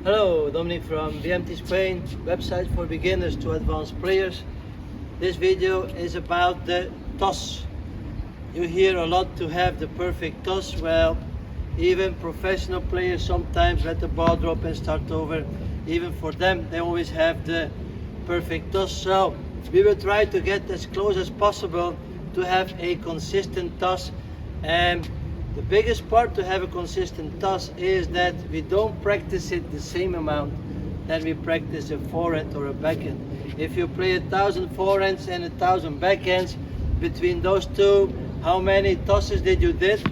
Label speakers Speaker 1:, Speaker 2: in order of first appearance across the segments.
Speaker 1: Hello, Dominic from BMT Spain, website for beginners to advanced players. This video is about the toss. You hear a lot to have the perfect toss. Well, even professional players sometimes let the ball drop and start over. Even for them, they always have the perfect toss. So we will try to get as close as possible to have a consistent toss. And the biggest part to have a consistent toss is that we don't practice it the same amount that we practice a forehand or a backhand. If you play 1,000 forehands and 1,000 backhands, between those two, how many tosses did you did?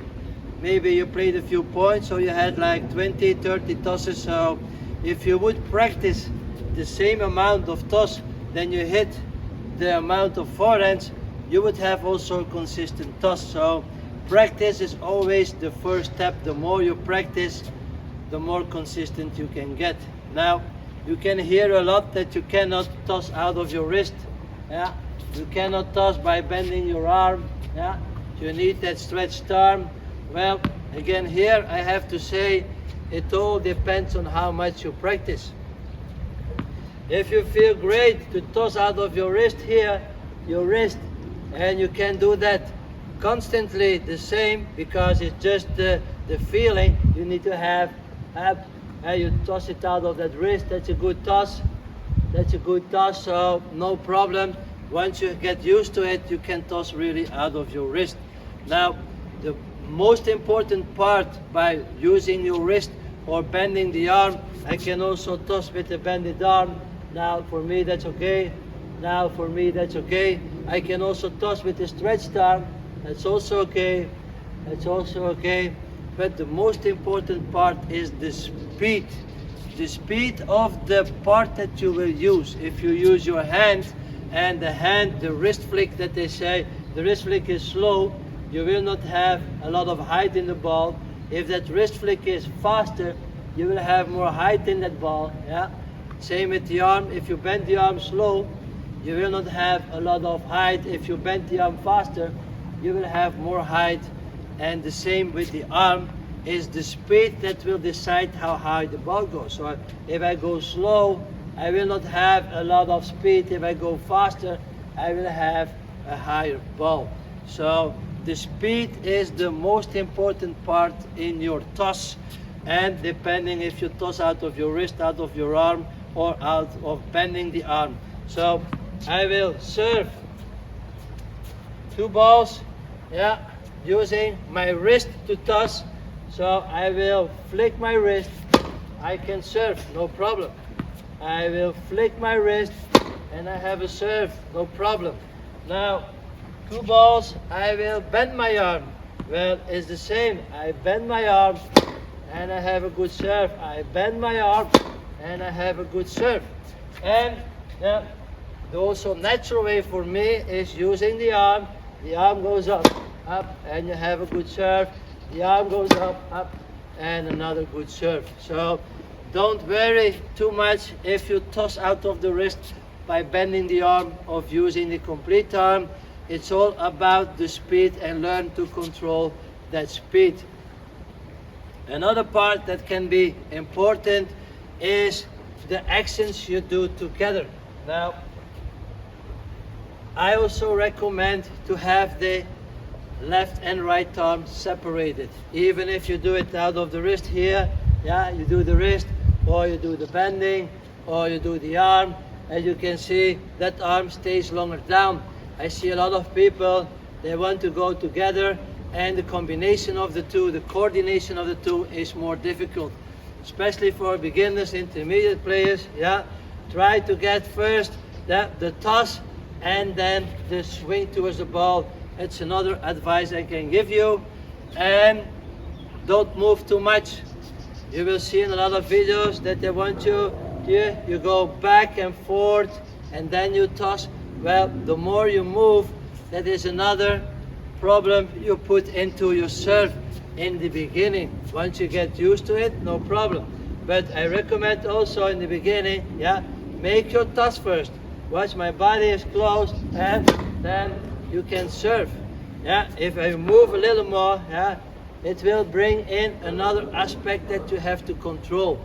Speaker 1: Maybe you played a few points, so you had like 20, 30 tosses. So if you would practice the same amount of toss then you hit the amount of forehands, you would have also a consistent toss. So practice is always the first step. The more you practice, the more consistent you can get. Now, you can hear a lot that you cannot toss out of your wrist. Yeah, you cannot toss by bending your arm. Yeah, you need that stretched arm. Well, again here I have to say it all depends on how much you practice. If you feel great to toss out of your wrist here, your wrist, and you can do that constantly the same, because it's just the feeling you need to have up, and you toss it out of that wrist. That's a good toss. That's a good toss, so no problem. Once you get used to it, you can toss really out of your wrist. Now, the most important part by using your wrist or bending the arm, I can also toss with a bended arm. Now for me that's okay. Now for me that's okay. I can also toss with a stretched arm. That's also okay. That's also okay. But the most important part is the speed. The speed of the part that you will use. If you use your hand, and the wrist flick that they say, the wrist flick is slow, you will not have a lot of height in the ball. If that wrist flick is faster, you will have more height in that ball. Yeah. Same with the arm. If you bend the arm slow, you will not have a lot of height. If you bend the arm faster, you will have more height. And the same with the arm, is the speed that will decide how high the ball goes. So if I go slow, I will not have a lot of speed. If I go faster, I will have a higher ball. So the speed is the most important part in your toss, and depending if you toss out of your wrist, out of your arm, or out of bending the arm. So I will serve two balls, yeah, using my wrist to toss. So I will flick my wrist, I can serve, no problem. I will flick my wrist and I have a serve, no problem. Now, two balls, I will bend my arm. Well, it's the same. I bend my arm and I have a good serve. I bend my arm and I have a good serve. And yeah, the also natural way for me is using the arm. The arm goes up, and you have a good serve. The arm goes up, and another good serve. So don't worry too much if you toss out of the wrist by bending the arm or using the complete arm. It's all about the speed, and learn to control that speed. Another part that can be important is the actions you do together. Now, I also recommend to have the left and right arm separated. Even if you do it out of the wrist here, yeah, you do the wrist, or you do the bending, or you do the arm, as you can see, that arm stays longer down. I see a lot of people, they want to go together, and the combination of the two, the coordination of the two is more difficult, especially for beginners, intermediate players. Yeah, try to get first the toss and then the swing towards the ball. It's another advice I can give you. And don't move too much. You will see in a lot of videos that they want you here, you go back and forth and then you toss. Well, the more you move, that is another problem you put into your serve in the beginning. Once you get used to it, no problem. But I recommend also in the beginning, yeah, make your toss first. Watch my body is closed, and then you can serve. Yeah, if I move a little more, yeah, it will bring in another aspect that you have to control.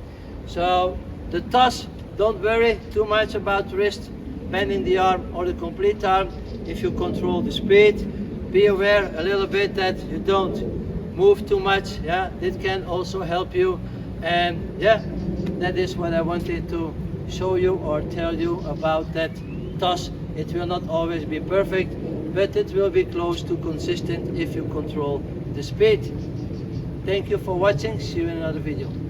Speaker 1: So the toss, don't worry too much about wrist, bending the arm or the complete arm. If you control the speed, be aware a little bit that you don't move too much. Yeah, it can also help you. And yeah, that is what I wanted to show you or tell you about that toss. It will not always be perfect, but it will be close to consistent if you control the speed. Thank you for watching. See you in another video.